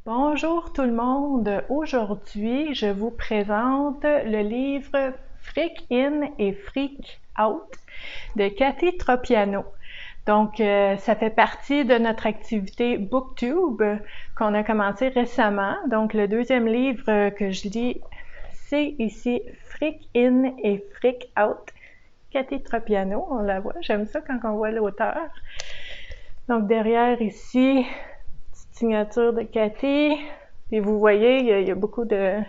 Bonjour tout le monde. Aujourd'hui, je vous présente le livre Freak In et Freak Out de Cathy Tropiano. Donc, ça fait partie de notre activité BookTube qu'on a commencé récemment. Donc, le deuxième livre que je lis, c'est ici Freak In et Freak Out. Cathy Tropiano, on la voit. J'aime ça quand on voit l'auteur. Donc, derrière ici, signature de Cathy. Puis vous voyez, il y a beaucoup de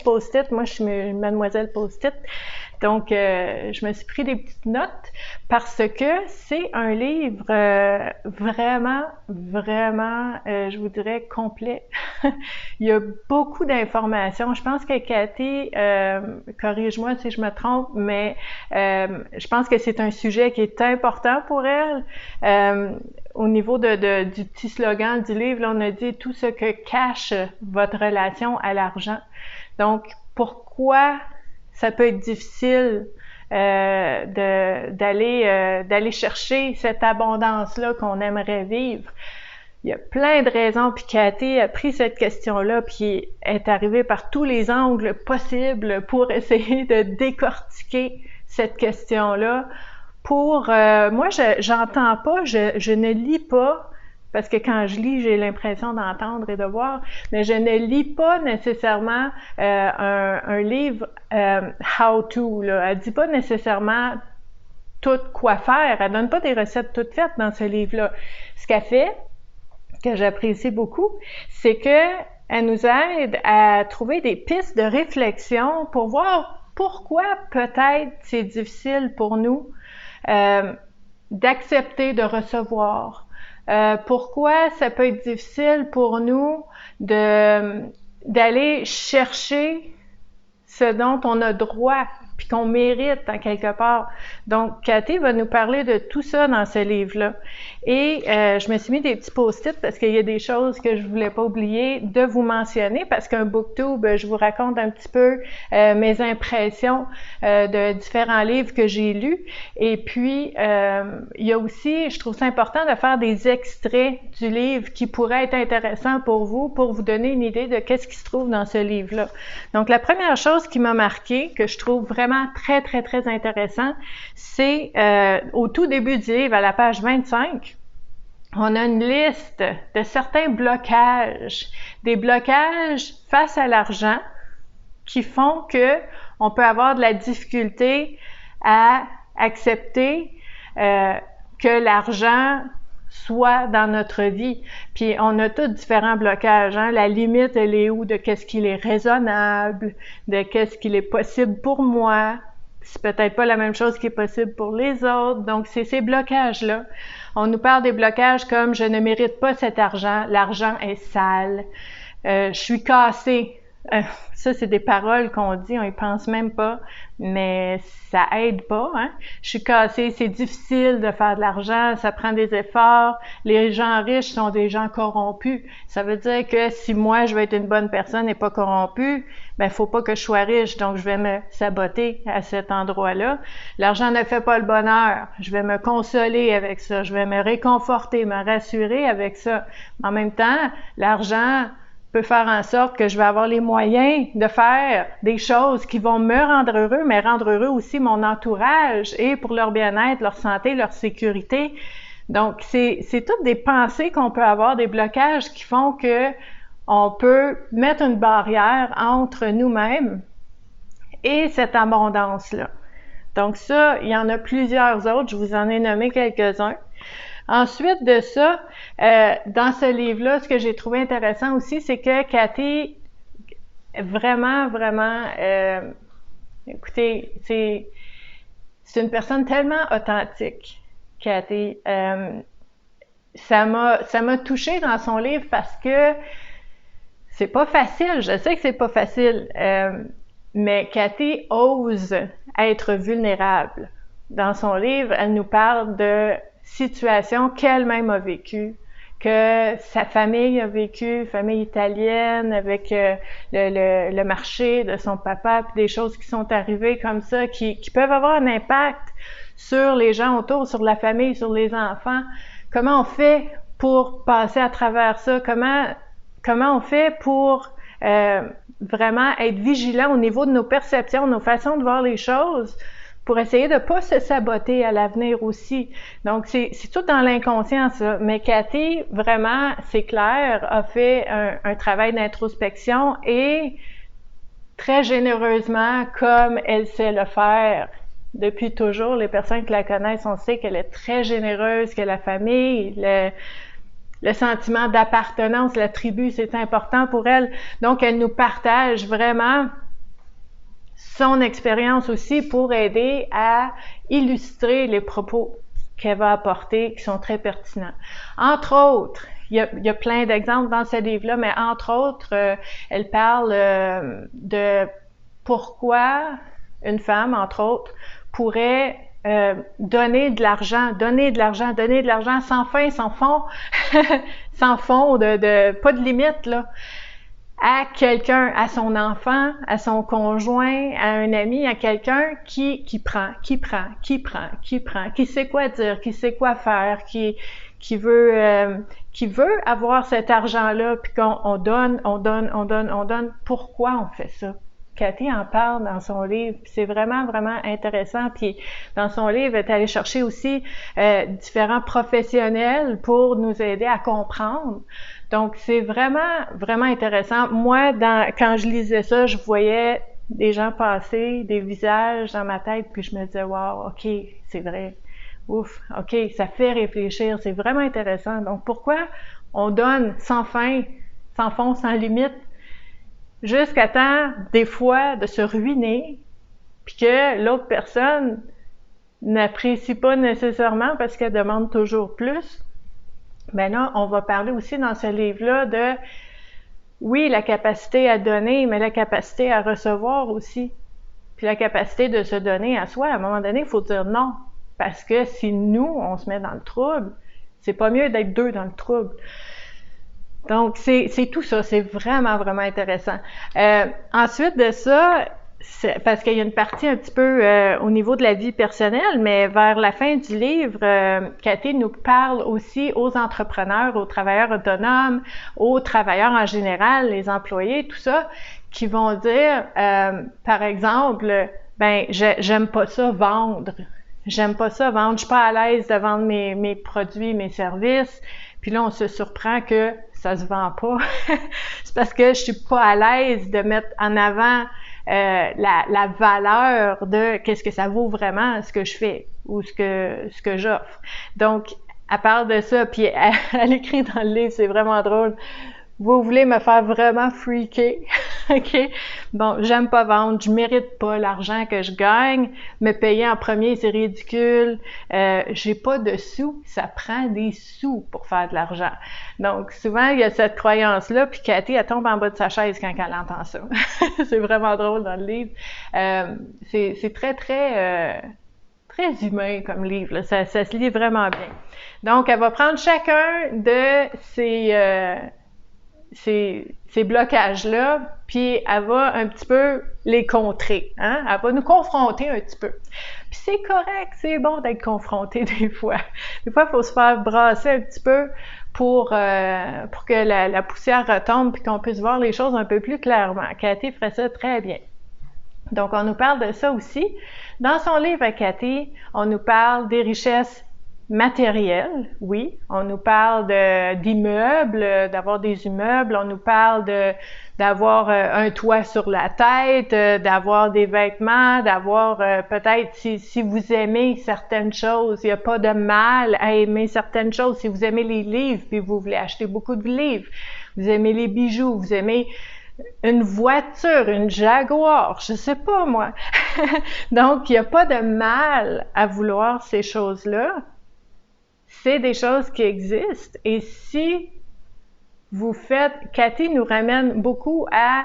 post-it. Moi, je suis mademoiselle post-it. Donc, je me suis pris des petites notes parce que c'est un livre vraiment, je vous dirais, complet. Il y a beaucoup d'informations. Je pense que Cathy, corrige-moi si je me trompe, mais je pense que c'est un sujet qui est important pour elle. Au niveau du petit slogan du livre, là, on a dit tout ce que cache votre relation à l'argent. Donc, pourquoi ça peut être difficile d'aller chercher cette abondance-là qu'on aimerait vivre? Il y a plein de raisons, puis Cathy a pris cette question-là, puis est arrivée par tous les angles possibles pour essayer de décortiquer cette question-là. Moi, j'entends pas, je ne lis pas, parce que quand je lis, j'ai l'impression d'entendre et de voir, mais je ne lis pas nécessairement un livre how-to, là. Elle dit pas nécessairement tout quoi faire, elle donne pas des recettes toutes faites dans ce livre-là. Ce qu'elle fait, que j'apprécie beaucoup, c'est que elle nous aide à trouver des pistes de réflexion pour voir pourquoi peut-être c'est difficile pour nous d'accepter de recevoir. Pourquoi ça peut être difficile pour nous d'aller chercher ce dont on a droit puis qu'on mérite en quelque part. Donc, Cathy va nous parler de tout ça dans ce livre-là. Et je me suis mis des petits post-it parce qu'il y a des choses que je voulais pas oublier de vous mentionner parce qu'un BookTube, je vous raconte un petit peu mes impressions de différents livres que j'ai lus. Et puis, il y a aussi, je trouve ça important de faire des extraits du livre qui pourraient être intéressants pour vous donner une idée de qu'est-ce qui se trouve dans ce livre-là. Donc, la première chose qui m'a marquée, que je trouve vraiment très, très, très intéressant, c'est au tout début du livre, à la page 25, on a une liste de certains blocages, des blocages face à l'argent qui font que on peut avoir de la difficulté à accepter que l'argent soit dans notre vie. Puis on a tous différents blocages, hein? La limite, elle est où de qu'est-ce qu'il est raisonnable, de qu'est-ce qu'il est possible pour moi. C'est peut-être pas la même chose qui est possible pour les autres. Donc, c'est ces blocages-là. On nous parle des blocages comme « je ne mérite pas cet argent, l'argent est sale, je suis cassée ». Ça, c'est des paroles qu'on dit, on y pense même pas, mais ça aide pas, hein. Je suis cassée, c'est difficile de faire de l'argent, ça prend des efforts. Les gens riches sont des gens corrompus. Ça veut dire que si moi, je veux être une bonne personne et pas corrompue, ben, faut pas que je sois riche, donc je vais me saboter à cet endroit-là. L'argent ne fait pas le bonheur. Je vais me consoler avec ça, je vais me réconforter, me rassurer avec ça. En même temps, l'argent peut faire en sorte que je vais avoir les moyens de faire des choses qui vont me rendre heureux, mais rendre heureux aussi mon entourage et pour leur bien-être, leur santé, leur sécurité. Donc, c'est toutes des pensées qu'on peut avoir, des blocages qui font que on peut mettre une barrière entre nous-mêmes et cette abondance-là. Donc ça, il y en a plusieurs autres, je vous en ai nommé quelques-uns. Ensuite de ça, dans ce livre-là, ce que j'ai trouvé intéressant aussi, c'est que Cathy, vraiment, écoutez, c'est une personne tellement authentique, Cathy. Ça m'a touchée dans son livre parce que c'est pas facile, je sais que c'est pas facile, mais Cathy ose être vulnérable. Dans son livre, elle nous parle de situations qu'elle-même a vécues, que sa famille a vécu, famille italienne, avec le marché de son papa, puis des choses qui sont arrivées comme ça, qui peuvent avoir un impact sur les gens autour, sur la famille, sur les enfants. Comment on fait pour passer à travers ça? Comment comment on fait pour vraiment être vigilant au niveau de nos perceptions, nos façons de voir les choses, pour essayer de ne pas se saboter à l'avenir aussi. Donc, c'est tout dans l'inconscient, ça. Mais Cathy, vraiment, c'est clair, a fait un travail d'introspection et très généreusement, comme elle sait le faire depuis toujours. Les personnes qui la connaissent, on sait qu'elle est très généreuse, que la famille, le sentiment d'appartenance, la tribu, c'est important pour elle. Donc, elle nous partage vraiment son expérience aussi pour aider à illustrer les propos qu'elle va apporter qui sont très pertinents. Entre autres, il y a plein d'exemples dans ce livre-là, mais entre autres, elle parle de pourquoi une femme, entre autres, pourrait donner de l'argent sans fin, sans fond, sans fond, pas de limite, là, à quelqu'un, à son enfant, à son conjoint, à un ami, à quelqu'un qui prend, qui sait quoi dire, qui sait quoi faire, qui veut avoir cet argent-là, puis qu'on donne. Pourquoi on fait ça? Cathy en parle dans son livre, puis c'est vraiment, vraiment intéressant. Puis dans son livre, elle est allée chercher aussi différents professionnels pour nous aider à comprendre. Donc, c'est vraiment, vraiment intéressant. Moi, quand je lisais ça, je voyais des gens passer, des visages dans ma tête, puis je me disais, wow, OK, c'est vrai. Ouf, OK, ça fait réfléchir. C'est vraiment intéressant. Donc, pourquoi on donne sans fin, sans fond, sans limite, jusqu'à temps, des fois, de se ruiner, puis que l'autre personne n'apprécie pas nécessairement parce qu'elle demande toujours plus? Ben là, on va parler aussi dans ce livre-là de, oui, la capacité à donner, mais la capacité à recevoir aussi. Puis la capacité de se donner à soi. À un moment donné, il faut dire non. Parce que si nous, on se met dans le trouble, c'est pas mieux d'être deux dans le trouble. Donc, c'est tout ça. C'est vraiment, vraiment intéressant. Ensuite de ça, parce qu'il y a une partie un petit peu au niveau de la vie personnelle, mais vers la fin du livre, Cathy nous parle aussi aux entrepreneurs, aux travailleurs autonomes, aux travailleurs en général, les employés, tout ça, qui vont dire, par exemple, ben, j'aime pas ça vendre. J'aime pas ça vendre. Je suis pas à l'aise de vendre mes produits, mes services. Puis là, on se surprend que ça se vend pas. C'est parce que je suis pas à l'aise de mettre en avant la valeur de qu'est-ce que ça vaut vraiment ce que je fais ou ce que j'offre. Donc, elle parle de ça, puis elle écrit dans le livre, c'est vraiment drôle. Vous voulez me faire vraiment freaker, OK? Bon, j'aime pas vendre, je mérite pas l'argent que je gagne, me payer en premier, c'est ridicule, j'ai pas de sous, ça prend des sous pour faire de l'argent. Donc, souvent, il y a cette croyance-là, puis Cathy, elle tombe en bas de sa chaise quand elle entend ça. C'est vraiment drôle dans le livre. C'est très, très... très humain comme livre, là. Ça se lit vraiment bien. Donc, elle va prendre chacun de ces blocages-là, puis elle va un petit peu les contrer, hein? Elle va nous confronter un petit peu. Puis c'est correct, c'est bon d'être confronté des fois. Des fois, il faut se faire brasser un petit peu pour que la poussière retombe puis qu'on puisse voir les choses un peu plus clairement. Cathy ferait ça très bien. Donc, on nous parle de ça aussi. Dans son livre à Cathy, on nous parle des richesses matérielles, oui. On nous parle d'immeubles, d'avoir des immeubles. On nous parle d'avoir un toit sur la tête, d'avoir des vêtements, d'avoir peut-être, si vous aimez certaines choses, il n'y a pas de mal à aimer certaines choses. Si vous aimez les livres, puis vous voulez acheter beaucoup de livres, vous aimez les bijoux, vous aimez une voiture, une Jaguar, je sais pas moi. Donc, il n'y a pas de mal à vouloir ces choses-là. C'est des choses qui existent. Et si vous faites, Cathy nous ramène beaucoup à,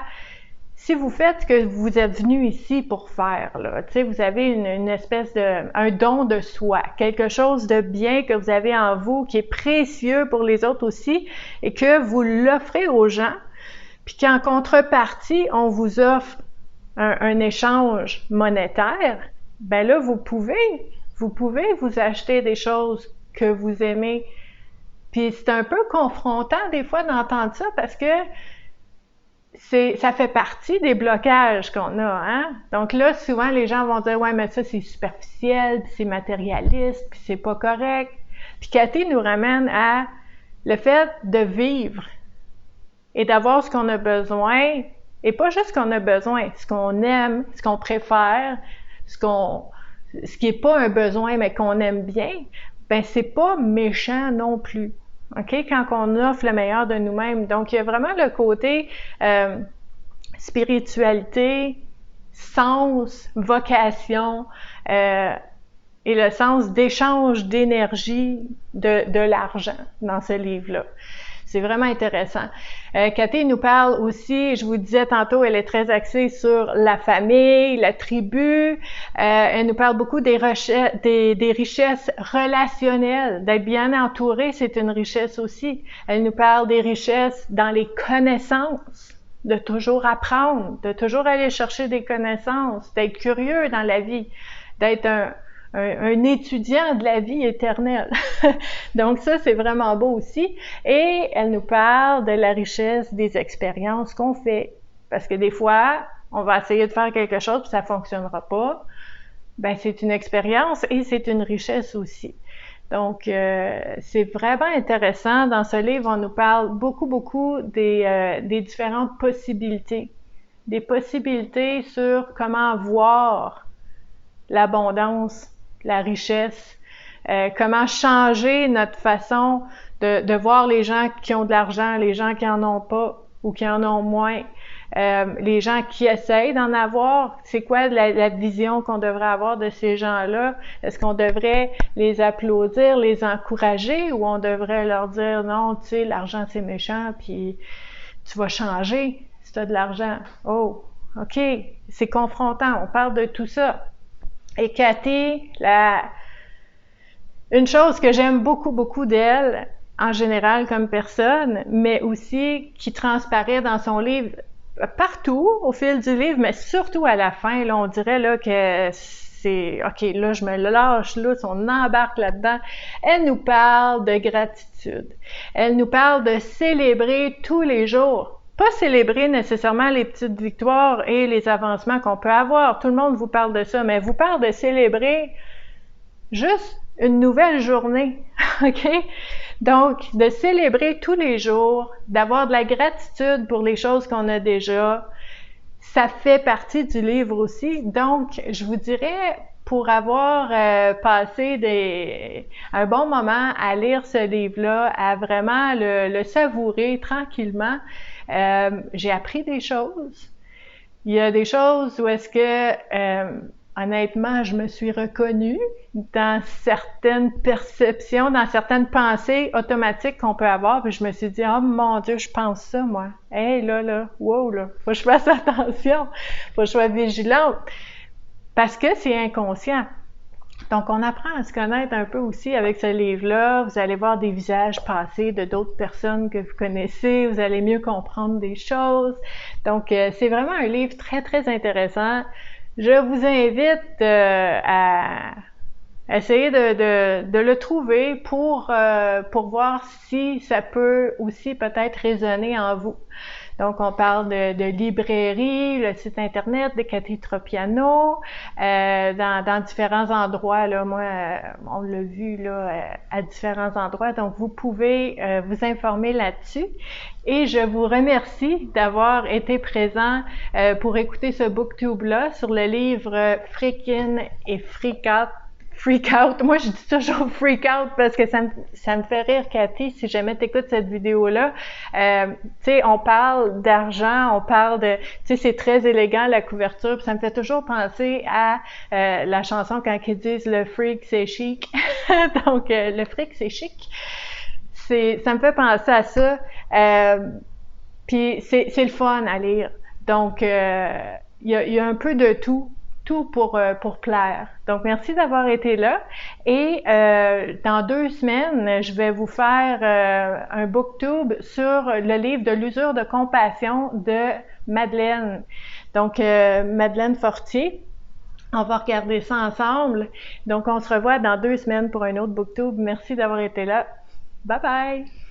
si vous faites ce que vous êtes venu ici pour faire, là, tu sais, vous avez une espèce un don de soi, quelque chose de bien que vous avez en vous, qui est précieux pour les autres aussi, et que vous l'offrez aux gens, puis qu'en contrepartie, on vous offre un échange monétaire, ben là, vous pouvez vous acheter des choses que vous aimez Puis c'est un peu confrontant des fois d'entendre ça parce que ça fait partie des blocages qu'on a, hein? Donc là, souvent, les gens vont dire « Ouais, mais ça, c'est superficiel, puis c'est matérialiste, puis c'est pas correct. » Puis Cathy nous ramène à le fait de vivre et d'avoir ce qu'on a besoin, et pas juste ce qu'on a besoin, ce qu'on aime, ce qu'on préfère, ce qui est pas un besoin, mais qu'on aime bien, ben c'est pas méchant non plus. OK? Quand on offre le meilleur de nous-mêmes. Donc, il y a vraiment le côté spiritualité, sens, vocation, et le sens d'échange d'énergie de l'argent dans ce livre-là. C'est vraiment intéressant. Cathy nous parle aussi, je vous disais tantôt, elle est très axée sur la famille, la tribu. Elle nous parle beaucoup des richesses relationnelles. D'être bien entouré, c'est une richesse aussi. Elle nous parle des richesses dans les connaissances, de toujours apprendre, de toujours aller chercher des connaissances, d'être curieux dans la vie, d'être un étudiant de la vie éternelle. Donc ça, c'est vraiment beau aussi. Et elle nous parle de la richesse des expériences qu'on fait. Parce que des fois, on va essayer de faire quelque chose puis ça fonctionnera pas. Ben c'est une expérience et c'est une richesse aussi. Donc, c'est vraiment intéressant. Dans ce livre, on nous parle beaucoup des différentes possibilités. Des possibilités sur comment voir l'abondance, la richesse, comment changer notre façon de voir les gens qui ont de l'argent, les gens qui en ont pas ou qui en ont moins, les gens qui essayent d'en avoir. C'est quoi la vision qu'on devrait avoir de ces gens-là? Est-ce qu'on devrait les applaudir, les encourager ou on devrait leur dire non, tu sais, l'argent c'est méchant puis tu vas changer si tu as de l'argent. Oh, OK, c'est confrontant, on parle de tout ça. Et Cathy, une chose que j'aime beaucoup d'elle, en général comme personne, mais aussi qui transparaît dans son livre partout au fil du livre, mais surtout à la fin, là, on dirait là que c'est OK, là, je me lâche, là, on embarque là-dedans. Elle nous parle de gratitude. Elle nous parle de célébrer tous les jours. Pas célébrer nécessairement les petites victoires et les avancements qu'on peut avoir. Tout le monde vous parle de ça, mais elle vous parle de célébrer juste une nouvelle journée, OK? Donc, de célébrer tous les jours, d'avoir de la gratitude pour les choses qu'on a déjà, ça fait partie du livre aussi. Donc, je vous dirais, pour avoir passé un bon moment à lire ce livre-là, à vraiment le savourer tranquillement, j'ai appris des choses. Il y a des choses où est-ce que, honnêtement, je me suis reconnue dans certaines perceptions, dans certaines pensées automatiques qu'on peut avoir, puis je me suis dit « Oh mon Dieu, je pense ça, moi! Hey, là, wow, là, faut que je fasse attention, faut que je sois vigilante! » Parce que c'est inconscient. Donc, on apprend à se connaître un peu aussi avec ce livre-là. Vous allez voir des visages passés de d'autres personnes que vous connaissez. Vous allez mieux comprendre des choses. Donc, c'est vraiment un livre très intéressant. Je vous invite à essayer de le trouver pour voir si ça peut aussi peut-être résonner en vous. Donc, on parle de librairie, le site internet de Cathy Tropiano, dans différents endroits. Là, moi, on l'a vu là à différents endroits. Donc, vous pouvez vous informer là-dessus. Et je vous remercie d'avoir été présent pour écouter ce booktube-là sur le livre Freak In et Freak Out. Moi, je dis toujours freak out parce que ça me fait rire, Cathy, si jamais tu écoutes cette vidéo-là. Tu sais, on parle d'argent, on parle de... Tu sais, c'est très élégant, la couverture, puis ça me fait toujours penser à la chanson quand ils disent « Le freak, c'est chic ». Donc, le freak, c'est chic. Ça me fait penser à ça. Puis, c'est le fun à lire. Donc, il y a un peu de tout pour plaire. Donc, merci d'avoir été là. Et dans 2 semaines, je vais vous faire un booktube sur le livre de l'usure de compassion de Madeleine. Donc, Madeleine Fortier. On va regarder ça ensemble. Donc, on se revoit dans 2 semaines pour un autre booktube. Merci d'avoir été là. Bye bye!